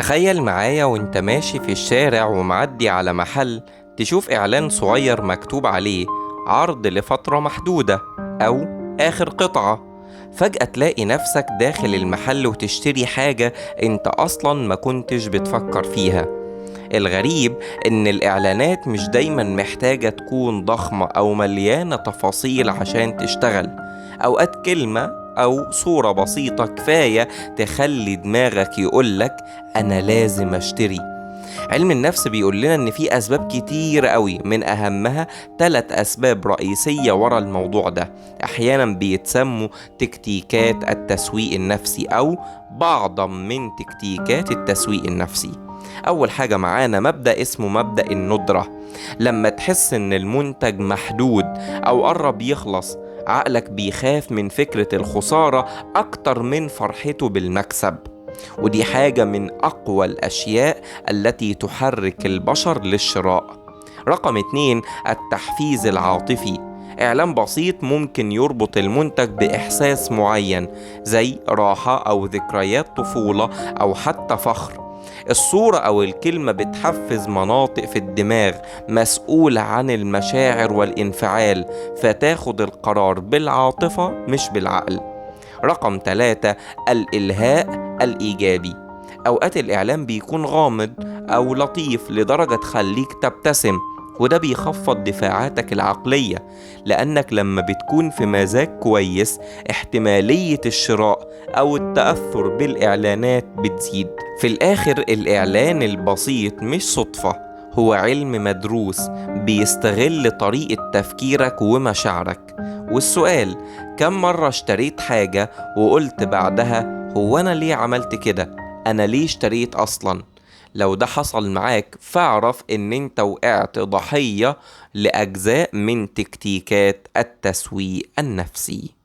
تخيل معايا وانت ماشي في الشارع ومعدي على محل، تشوف إعلان صغير مكتوب عليه عرض لفترة محدودة أو آخر قطعة. فجأة تلاقي نفسك داخل المحل وتشتري حاجة انت أصلا ما كنتش بتفكر فيها. الغريب إن الإعلانات مش دايما محتاجة تكون ضخمة أو مليانة تفاصيل عشان تشتغل. أوقات كلمة أو صورة بسيطة كفاية تخلي دماغك يقولك أنا لازم أشتري. علم النفس بيقول لنا إن في أسباب كتير قوي، من أهمها 3 أسباب رئيسية ورا الموضوع ده، أحيانا بيتسموا تكتيكات التسويق النفسي أو بعضا من تكتيكات التسويق النفسي. أول حاجة معانا مبدأ اسمه مبدأ الندرة. لما تحس إن المنتج محدود أو قرب يخلص، عقلك بيخاف من فكرة الخسارة أكتر من فرحته بالمكسب. ودي حاجة من أقوى الأشياء التي تحرك البشر للشراء. رقم 2، التحفيز العاطفي. إعلان بسيط ممكن يربط المنتج بإحساس معين، زي راحة أو ذكريات طفولة أو حتى فخر. الصورة أو الكلمة بتحفز مناطق في الدماغ مسؤولة عن المشاعر والانفعال، فتاخد القرار بالعاطفة مش بالعقل. رقم 3، الإلهاء الإيجابي. أوقات الإعلان بيكون غامض أو لطيف لدرجة تخليك تبتسم، وده بيخفض دفاعاتك العقلية، لأنك لما بتكون في مزاج كويس احتمالية الشراء أو التأثر بالإعلانات بتزيد. في الآخر الإعلان البسيط مش صدفة، هو علم مدروس بيستغل طريقة تفكيرك ومشاعرك. والسؤال، كم مرة اشتريت حاجة وقلت بعدها هو أنا ليه عملت كده؟ أنا ليه اشتريت أصلا؟ لو ده حصل معاك فاعرف إن أنت وقعت ضحية لأجزاء من تكتيكات التسويق النفسي.